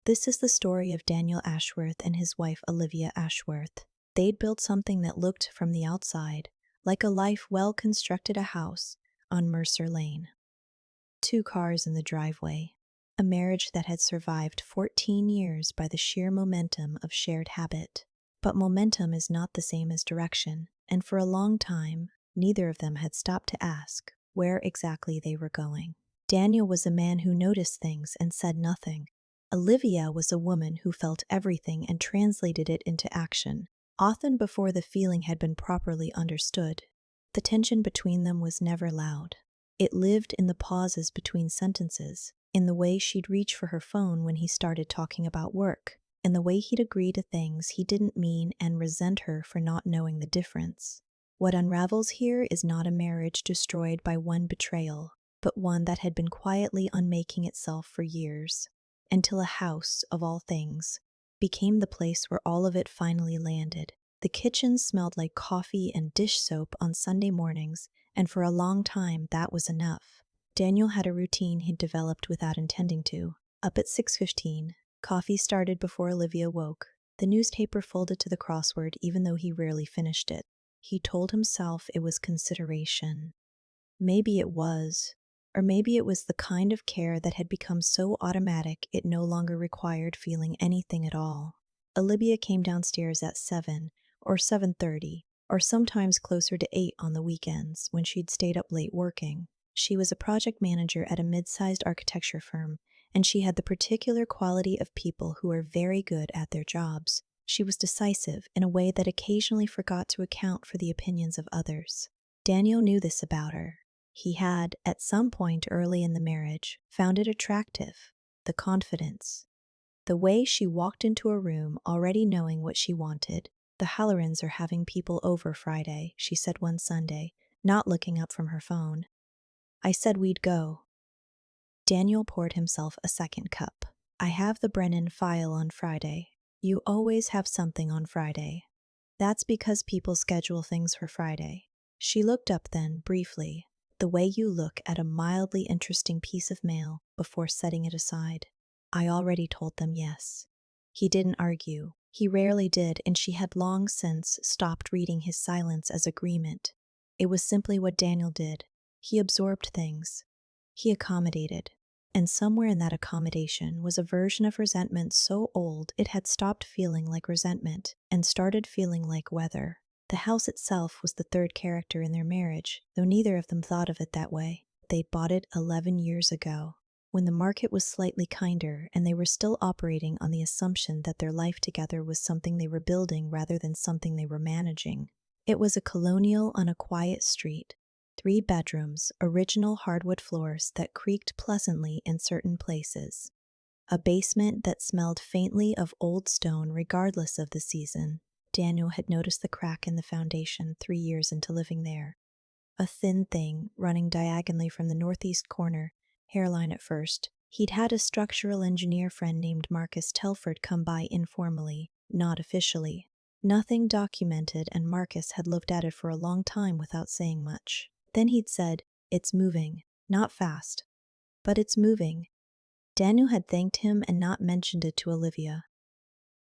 This is the story of Daniel Ashworth and his wife Olivia Ashworth. They'd built something that looked from the outside like a life well constructed a house on Mercer Lane. 2 cars in the driveway. A marriage that had survived 14 years by the sheer momentum of shared habit. But momentum is not the same as direction, and for a long time, neither of them had stopped to ask where exactly they were going. Daniel was a man who noticed things and said nothing. Olivia was a woman who felt everything and translated it into action, often before the feeling had been properly understood. The tension between them was never loud. It lived in the pauses between sentences, in the way she'd reach for her phone when he started talking about work, in the way he'd agree to things he didn't mean and resent her for not knowing the difference. What unravels here is not a marriage destroyed by one betrayal, but one that had been quietly unmaking itself for years, until a house, of all things, became the place where all of it finally landed. The kitchen smelled like coffee and dish soap on Sunday mornings, and for a long time that was enough. Daniel had a routine he'd developed without intending to. Up at 6:15, coffee started before Olivia woke. The newspaper folded to the crossword even though he rarely finished it. He told himself it was consideration. Maybe it was. Or maybe it was the kind of care that had become so automatic it no longer required feeling anything at all. Olivia came downstairs at 7 or 7:30, or sometimes closer to 8 on the weekends when she'd stayed up late working. She was a project manager at a mid-sized architecture firm, and she had the particular quality of people who are very good at their jobs. She was decisive in a way that occasionally forgot to account for the opinions of others. Daniel knew this about her. He had, at some point early in the marriage, found it attractive, the confidence. The way she walked into a room already knowing what she wanted. "The Hallorans are having people over Friday," she said one Sunday, not looking up from her phone. "I said we'd go." Daniel poured himself a second cup. "I have the Brennan file on Friday." "You always have something on Friday." "That's because people schedule things for Friday." She looked up then, briefly, the way you look at a mildly interesting piece of mail before setting it aside. "I already told them yes." He didn't argue. He rarely did, and she had long since stopped reading his silence as agreement. It was simply what Daniel did. He absorbed things. He accommodated. And somewhere in that accommodation was a version of resentment so old it had stopped feeling like resentment and started feeling like weather. The house itself was the third character in their marriage, though neither of them thought of it that way. They'd bought it 11 years ago, when the market was slightly kinder and they were still operating on the assumption that their life together was something they were building rather than something they were managing. It was a colonial on a quiet street. 3 bedrooms, original hardwood floors that creaked pleasantly in certain places. A basement that smelled faintly of old stone regardless of the season. Daniel had noticed the crack in the foundation 3 years into living there. A thin thing running diagonally from the northeast corner, hairline at first. He'd had a structural engineer friend named Marcus Telford come by informally, not officially. Nothing documented, and Marcus had looked at it for a long time without saying much. Then he'd said, "It's moving. Not fast, but it's moving." Daniel had thanked him and not mentioned it to Olivia.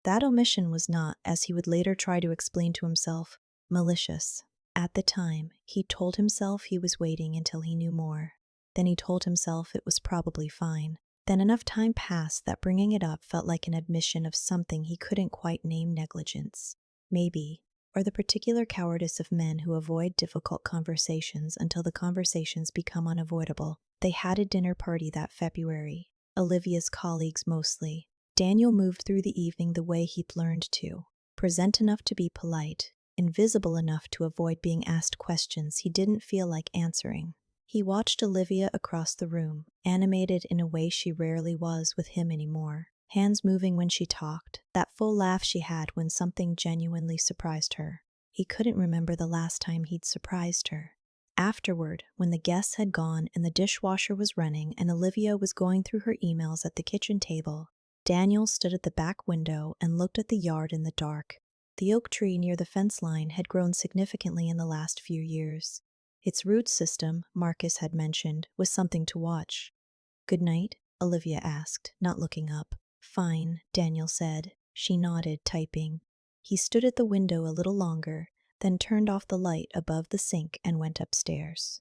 That omission was not, as he would later try to explain to himself, malicious. At the time, he told himself he was waiting until he knew more. Then he told himself it was probably fine. Then enough time passed that bringing it up felt like an admission of something he couldn't quite name: negligence. Maybe. Or the particular cowardice of men who avoid difficult conversations until the conversations become unavoidable. They had a dinner party that February. Olivia's colleagues mostly. Daniel moved through the evening the way he'd learned to. Present enough to be polite, invisible enough to avoid being asked questions he didn't feel like answering. He watched Olivia across the room, animated in a way she rarely was with him anymore. Hands moving when she talked, that full laugh she had when something genuinely surprised her. He couldn't remember the last time he'd surprised her. Afterward, when the guests had gone and the dishwasher was running and Olivia was going through her emails at the kitchen table, Daniel stood at the back window and looked at the yard in the dark. The oak tree near the fence line had grown significantly in the last few years. Its root system, Marcus had mentioned, was something to watch. "Good night?" Olivia asked, not looking up. Fine, Daniel said. She nodded, typing. He stood at the window a little longer, then turned off the light above the sink and went upstairs.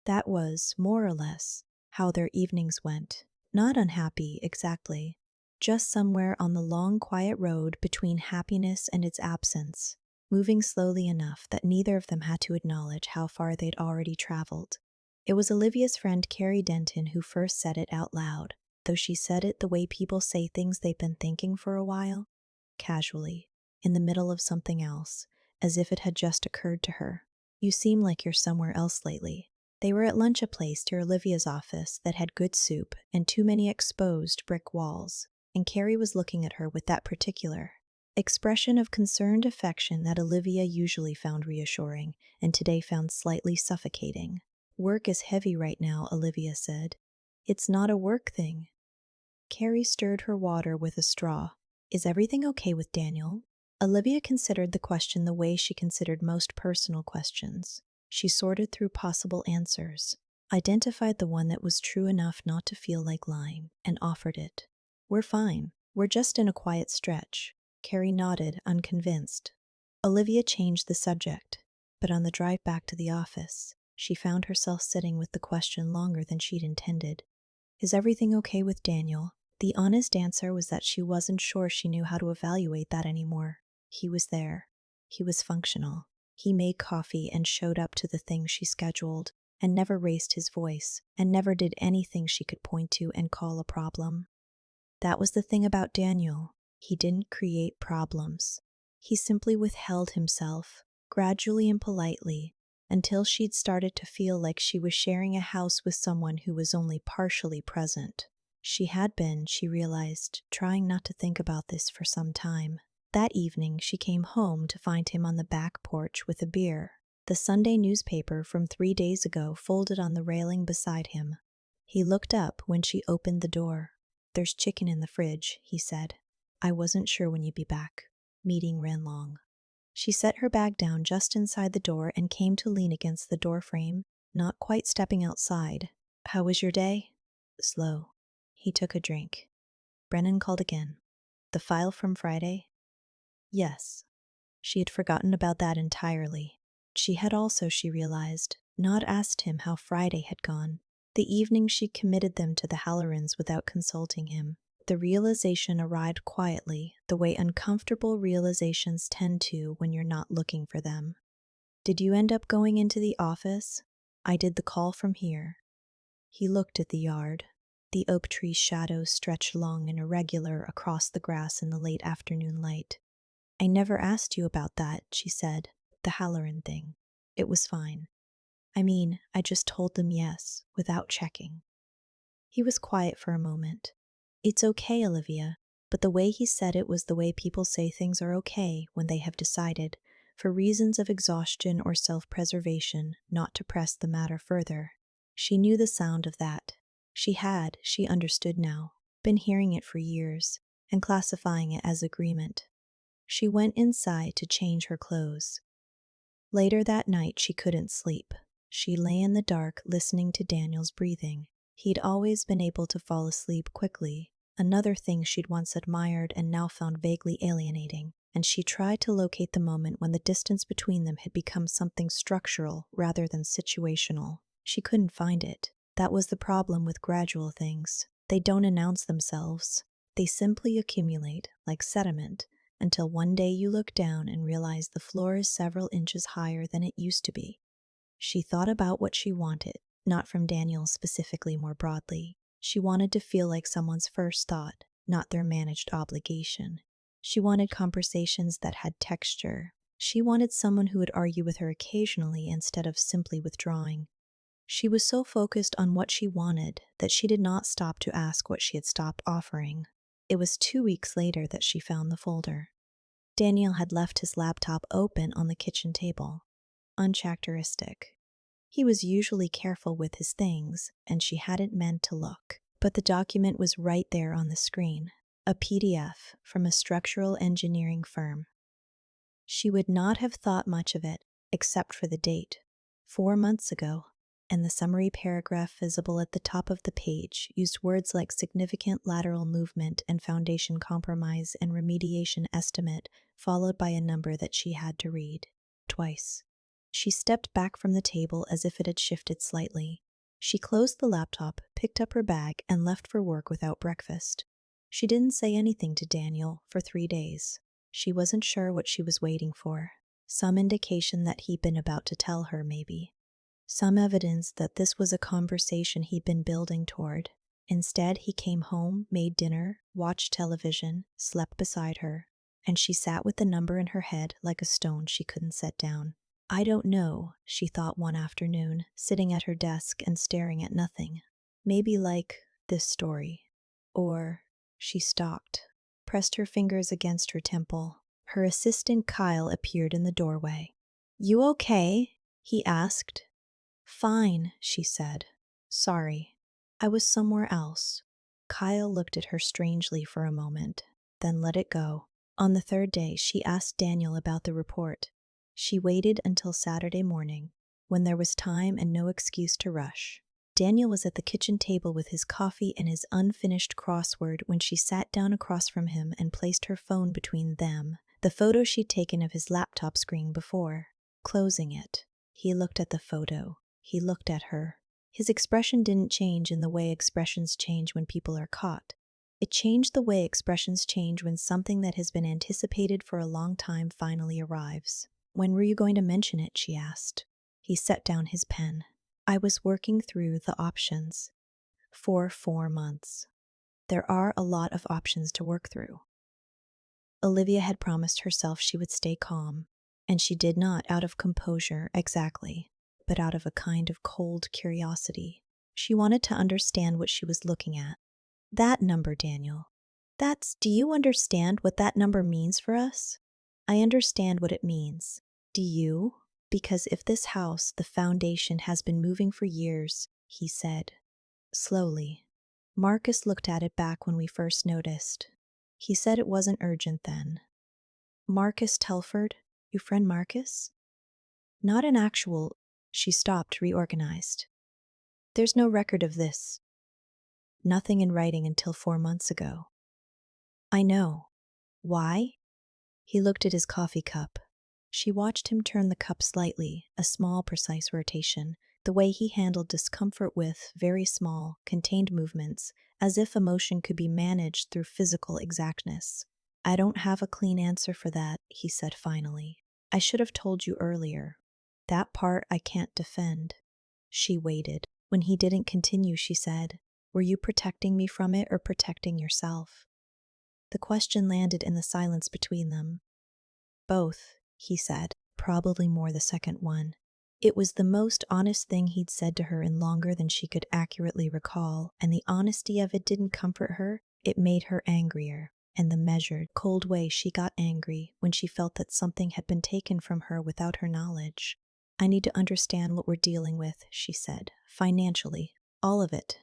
That was, more or less, how their evenings went. Not unhappy, exactly. Just somewhere on the long, quiet road between happiness and its absence, moving slowly enough that neither of them had to acknowledge how far they'd already traveled. It was Olivia's friend Carrie Denton who first said it out loud, though she said it the way people say things they've been thinking for a while, casually, in the middle of something else, as if it had just occurred to her. You seem like you're somewhere else lately. They were at lunch a place near Olivia's office that had good soup and too many exposed brick walls, and Carrie was looking at her with that particular expression of concerned affection that Olivia usually found reassuring and today found slightly suffocating. Work is heavy right now, Olivia said. It's not a work thing. Carrie stirred her water with a straw. Is everything okay with Daniel? Olivia considered the question the way she considered most personal questions. She sorted through possible answers, identified the one that was true enough not to feel like lying, and offered it. We're fine. We're just in a quiet stretch. Carrie nodded, unconvinced. Olivia changed the subject, but on the drive back to the office, she found herself sitting with the question longer than she'd intended. Is everything okay with Daniel? The honest answer was that she wasn't sure she knew how to evaluate that anymore. He was there. He was functional. He made coffee and showed up to the things she scheduled, and never raised his voice, and never did anything she could point to and call a problem. That was the thing about Daniel. He didn't create problems. He simply withheld himself, gradually and politely, until she'd started to feel like she was sharing a house with someone who was only partially present. She had been, she realized, trying not to think about this for some time. That evening, she came home to find him on the back porch with a beer, the Sunday newspaper from 3 days ago folded on the railing beside him. He looked up when she opened the door. There's chicken in the fridge, he said. I wasn't sure when you'd be back. Meeting ran long. She set her bag down just inside the door and came to lean against the doorframe, not quite stepping outside. How was your day? Slow. He took a drink. Brennan called again. The file from Friday? Yes. She had forgotten about that entirely. She had also, she realized, not asked him how Friday had gone. The evening she committed them to the Hallorans without consulting him. The realization arrived quietly, the way uncomfortable realizations tend to when you're not looking for them. Did you end up going into the office? I did the call from here. He looked at the yard. The oak tree's shadows stretched long and irregular across the grass in the late afternoon light. I never asked you about that, she said. The Halloran thing. It was fine. I mean, I just told them yes, without checking. He was quiet for a moment. It's okay, Olivia, but the way he said it was the way people say things are okay when they have decided, for reasons of exhaustion or self-preservation, not to press the matter further. She knew the sound of that. She understood now, been hearing it for years, and classifying it as agreement. She went inside to change her clothes. Later that night she couldn't sleep. She lay in the dark listening to Daniel's breathing. He'd always been able to fall asleep quickly, another thing she'd once admired and now found vaguely alienating, and she tried to locate the moment when the distance between them had become something structural rather than situational. She couldn't find it. That was the problem with gradual things. They don't announce themselves. They simply accumulate, like sediment, until one day you look down and realize the floor is several inches higher than it used to be. She thought about what she wanted, not from Daniel specifically, more broadly. She wanted to feel like someone's first thought, not their managed obligation. She wanted conversations that had texture. She wanted someone who would argue with her occasionally instead of simply withdrawing. She was so focused on what she wanted that she did not stop to ask what she had stopped offering. It was 2 weeks later that she found the folder. Daniel had left his laptop open on the kitchen table. Uncharacteristic. He was usually careful with his things, and she hadn't meant to look. But the document was right there on the screen, a PDF from a structural engineering firm. She would not have thought much of it, except for the date. 4 months ago. and the summary paragraph visible at the top of the page used words like significant lateral movement and foundation compromise and remediation estimate, followed by a number that she had to read twice. She stepped back from the table as if it had shifted slightly. She closed the laptop, picked up her bag, and left for work without breakfast. She didn't say anything to Daniel for 3 days. She wasn't sure what she was waiting for. Some indication that he'd been about to tell her, maybe. Some evidence that this was a conversation he'd been building toward. Instead, he came home, made dinner, watched television, slept beside her, and she sat with the number in her head like a stone she couldn't set down. I don't know, she thought one afternoon, sitting at her desk and staring at nothing. Maybe like this story. Or, she stopped, pressed her fingers against her temple. Her assistant Kyle appeared in the doorway. "You okay?" he asked. "Fine," she said. "Sorry. I was somewhere else." Kyle looked at her strangely for a moment, then let it go. On the third day, she asked Daniel about the report. She waited until Saturday morning, when there was time and no excuse to rush. Daniel was at the kitchen table with his coffee and his unfinished crossword when she sat down across from him and placed her phone between them, the photo she'd taken of his laptop screen before. Closing it, he looked at the photo. He looked at her. His expression didn't change in the way expressions change when people are caught. It changed the way expressions change when something that has been anticipated for a long time finally arrives. "When were you going to mention it?" she asked. He set down his pen. "I was working through the options. For 4 months. There are a lot of options to work through." Olivia had promised herself she would stay calm, and she did not out of composure exactly, but out of a kind of cold curiosity. She wanted to understand what she was looking at. "That number, Daniel. Do you understand what that number means for us?" "I understand what it means. Do you?" "Because if this house, the foundation, has been moving for years," he said, slowly. "Marcus looked at it back when we first noticed. He said it wasn't urgent then." "Marcus Telford? Your friend Marcus?" "Not an actual—" She stopped, reorganized. "There's no record of this. Nothing in writing until 4 months ago." "I know. Why?" He looked at his coffee cup. She watched him turn the cup slightly, a small, precise rotation, the way he handled discomfort with very small, contained movements, as if emotion could be managed through physical exactness. "I don't have a clean answer for that," he said finally. "I should have told you earlier. That part I can't defend." She waited. When he didn't continue, she said, "Were you protecting me from it or protecting yourself?" The question landed in the silence between them. "Both," he said, probably more the second one. It was the most honest thing he'd said to her in longer than she could accurately recall, and the honesty of it didn't comfort her, it made her angrier. In the measured, cold way she got angry when she felt that something had been taken from her without her knowledge. "I need to understand what we're dealing with," she said, "financially. All of it."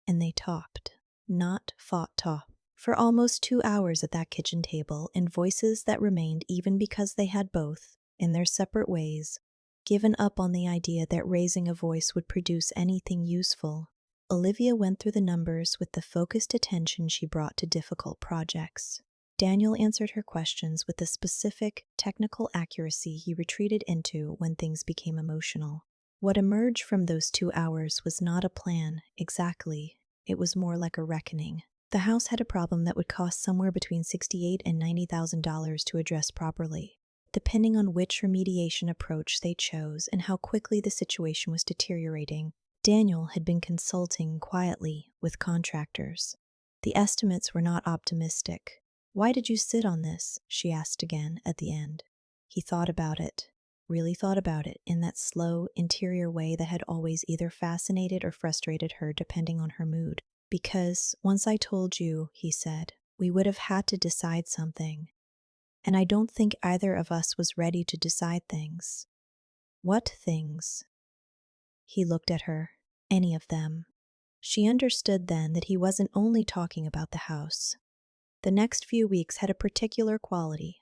And they talked. Not fought talk. For almost 2 hours at that kitchen table, in voices that remained even because they had both, in their separate ways, given up on the idea that raising a voice would produce anything useful. Olivia went through the numbers with the focused attention she brought to difficult projects. Daniel answered her questions with the specific, technical accuracy he retreated into when things became emotional. What emerged from those 2 hours was not a plan, exactly. It was more like a reckoning. The house had a problem that would cost somewhere between $68,000 and $90,000 to address properly, depending on which remediation approach they chose and how quickly the situation was deteriorating. Daniel had been consulting quietly with contractors. The estimates were not optimistic. "Why did you sit on this?" she asked again at the end. He thought about it, really thought about it, in that slow, interior way that had always either fascinated or frustrated her depending on her mood. "Because once I told you," he said, "we would have had to decide something. And I don't think either of us was ready to decide things." "What things?" He looked at her. "Any of them." She understood then that he wasn't only talking about the house. The next few weeks had a particular quality.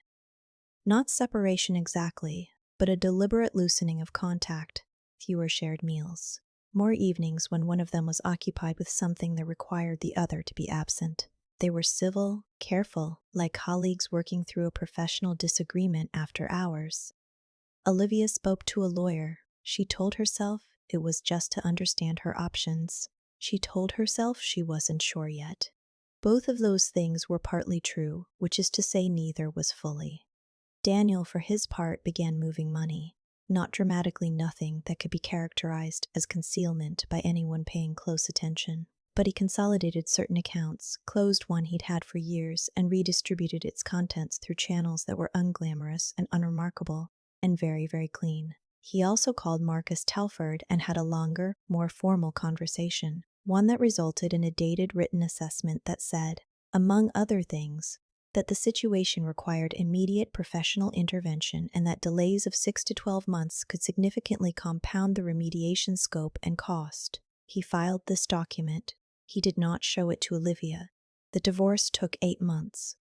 Not separation exactly, but a deliberate loosening of contact, fewer shared meals. more evenings when one of them was occupied with something that required the other to be absent. They were civil, careful, like colleagues working through a professional disagreement after hours. Olivia spoke to a lawyer. She told herself it was just to understand her options. She told herself she wasn't sure yet. Both of those things were partly true, which is to say neither was fully. Daniel, for his part, began moving money. Not dramatically, nothing that could be characterized as concealment by anyone paying close attention. But he consolidated certain accounts, closed one he'd had for years, and redistributed its contents through channels that were unglamorous and unremarkable, and very, very clean. He also called Marcus Telford and had a longer, more formal conversation, one that resulted in a dated written assessment that said, among other things, that the situation required immediate professional intervention and that delays of 6 to 12 months could significantly compound the remediation scope and cost. He filed this document. He did not show it to Olivia. The divorce took 8 months.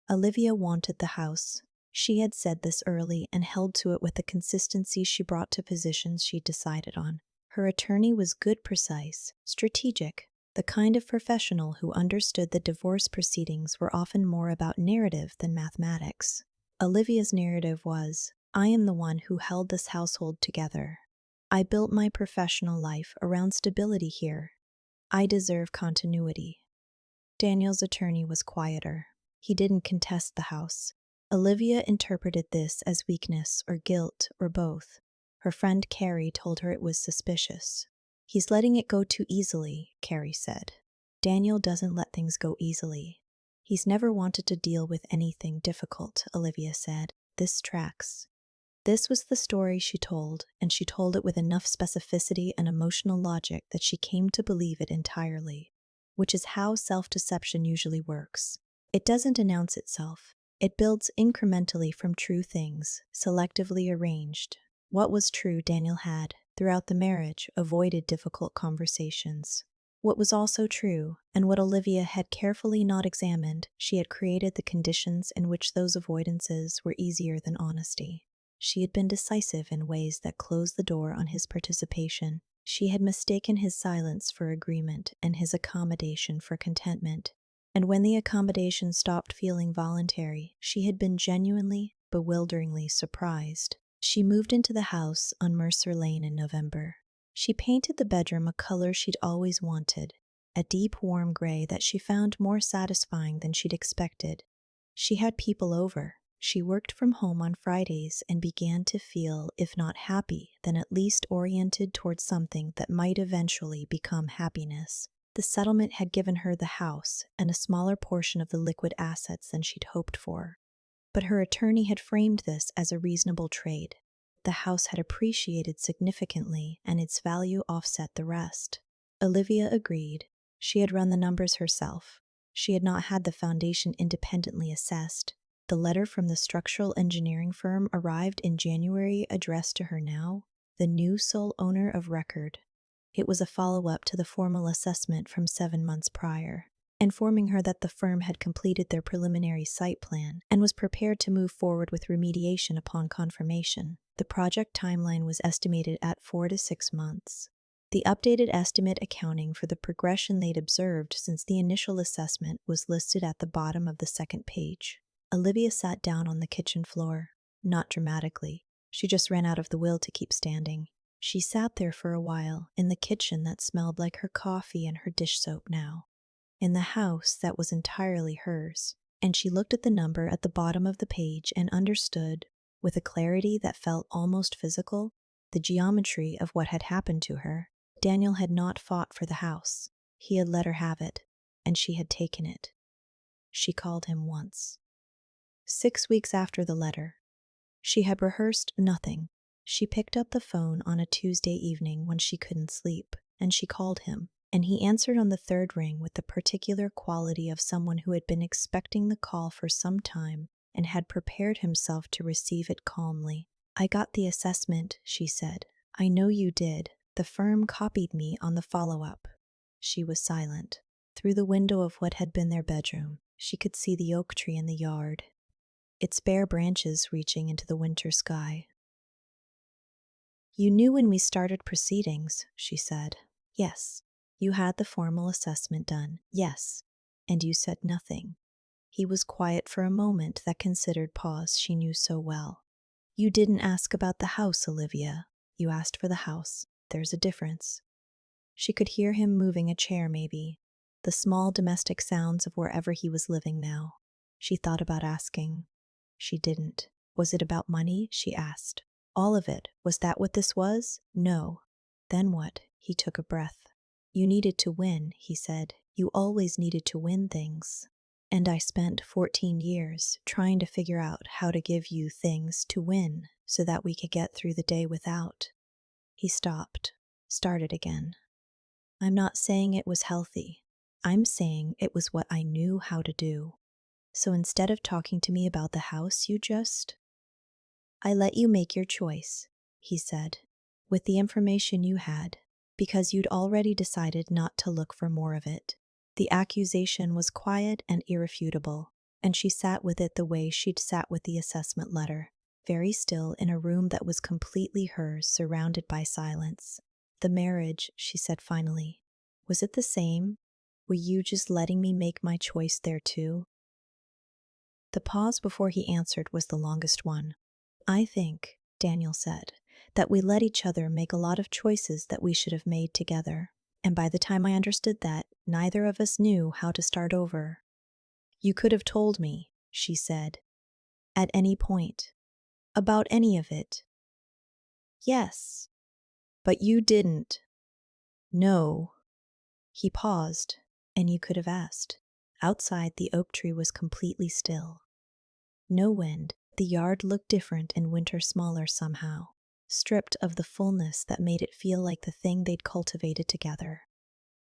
Olivia wanted the house. She had said this early and held to it with the consistency she brought to positions she'd decided on. Her attorney was good, precise, strategic, the kind of professional who understood that divorce proceedings were often more about narrative than mathematics. Olivia's narrative was, I am the one who held this household together. I built my professional life around stability here. I deserve continuity. Daniel's attorney was quieter. He didn't contest the house. Olivia interpreted this as weakness or guilt or both. Her friend Carrie told her it was suspicious. He's letting it go too easily, Carrie said. Daniel doesn't let things go easily. He's never wanted to deal with anything difficult, Olivia said. This tracks. This was the story she told, and she told it with enough specificity and emotional logic that she came to believe it entirely, which is how self-deception usually works. It doesn't announce itself. It builds incrementally from true things, selectively arranged. What was true, Daniel had, throughout the marriage, avoided difficult conversations. What was also true, and what Olivia had carefully not examined, she had created the conditions in which those avoidances were easier than honesty. She had been decisive in ways that closed the door on his participation. She had mistaken his silence for agreement and his accommodation for contentment. And when the accommodation stopped feeling voluntary, she had been genuinely, bewilderingly surprised. She moved into the house on Mercer Lane in November. She painted the bedroom a color she'd always wanted, a deep warm gray that she found more satisfying than she'd expected. She had people over. She worked from home on Fridays and began to feel, if not happy, then at least oriented towards something that might eventually become happiness. The settlement had given her the house and a smaller portion of the liquid assets than she'd hoped for. But her attorney had framed this as a reasonable trade. The house had appreciated significantly, and its value offset the rest. Olivia agreed. She had run the numbers herself. She had not had the foundation independently assessed. The letter from the structural engineering firm arrived in January, addressed to her now, the new sole owner of record. It was a follow-up to the formal assessment from 7 months prior, informing her that the firm had completed their preliminary site plan and was prepared to move forward with remediation upon confirmation. The project timeline was estimated at 4 to 6 months. The updated estimate accounting for the progression they'd observed since the initial assessment was listed at the bottom of the second page. Olivia sat down on the kitchen floor, not dramatically. She just ran out of the will to keep standing. She sat there for a while, in the kitchen that smelled like her coffee and her dish soap now, in the house that was entirely hers, and she looked at the number at the bottom of the page and understood, with a clarity that felt almost physical, the geometry of what had happened to her. Daniel had not fought for the house. He had let her have it, and she had taken it. She called him once. 6 weeks after the letter. She had rehearsed nothing. She picked up the phone on a Tuesday evening when she couldn't sleep, and she called him, and he answered on the third ring with the particular quality of someone who had been expecting the call for some time and had prepared himself to receive it calmly. I got the assessment, she said. I know you did. The firm copied me on the follow-up. She was silent. Through the window of what had been their bedroom, she could see the oak tree in the yard, its bare branches reaching into the winter sky. You knew when we started proceedings, she said. Yes. You had the formal assessment done. Yes. And you said nothing. He was quiet for a moment, that considered pause she knew so well. You didn't ask about the house, Olivia. You asked for the house. There's a difference. She could hear him moving a chair, maybe. The small domestic sounds of wherever he was living now. She thought about asking. She didn't. Was it about money? She asked. All of it. Was that what this was? No. Then what? He took a breath. You needed to win, he said. You always needed to win things. And I spent 14 years trying to figure out how to give you things to win so that we could get through the day without. He stopped, started again. I'm not saying it was healthy. I'm saying it was what I knew how to do. So instead of talking to me about the house, I let you make your choice, he said, with the information you had, because you'd already decided not to look for more of it. The accusation was quiet and irrefutable, and she sat with it the way she'd sat with the assessment letter, very still in a room that was completely hers, surrounded by silence. The marriage, she said finally, was it the same? Were you just letting me make my choice there too? The pause before he answered was the longest one. I think, Daniel said, that we let each other make a lot of choices that we should have made together. And by the time I understood that, neither of us knew how to start over. You could have told me, she said, at any point, about any of it. Yes, but you didn't. No. He paused, and you could have asked. Outside, the oak tree was completely still. No wind. The yard looked different in winter, smaller somehow, stripped of the fullness that made it feel like the thing they'd cultivated together.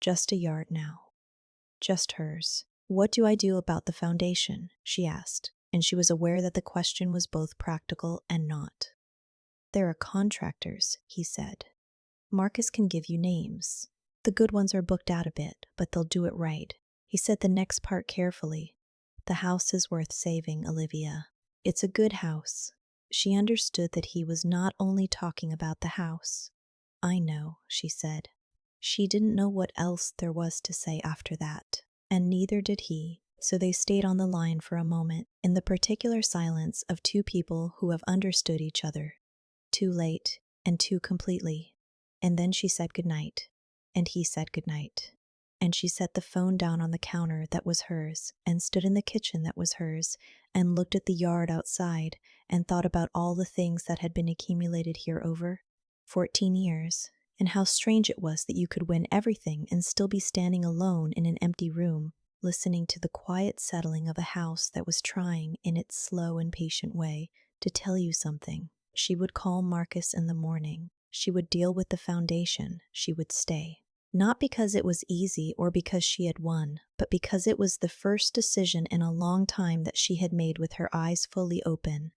Just a yard now. Just hers. What do I do about the foundation? She asked, and she was aware that the question was both practical and not. There are contractors, he said. Marcus can give you names. The good ones are booked out a bit, but they'll do it right. He said the next part carefully. The house is worth saving, Olivia. It's a good house. She understood that he was not only talking about the house. I know, she said. She didn't know what else there was to say after that, and neither did he, so they stayed on the line for a moment, in the particular silence of two people who have understood each other, too late and too completely. And then she said goodnight, and he said goodnight. And she set the phone down on the counter that was hers, and stood in the kitchen that was hers, and looked at the yard outside, and thought about all the things that had been accumulated here over 14 years, and how strange it was that you could win everything and still be standing alone in an empty room, listening to the quiet settling of a house that was trying, in its slow and patient way, to tell you something. She would call Marcus in the morning. She would deal with the foundation. She would stay. Not because it was easy or because she had won, but because it was the first decision in a long time that she had made with her eyes fully open.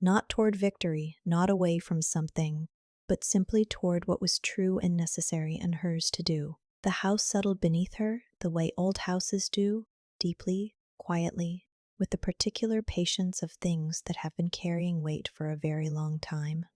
Not toward victory, not away from something, but simply toward what was true and necessary and hers to do. The house settled beneath her, the way old houses do, deeply, quietly, with the particular patience of things that have been carrying weight for a very long time.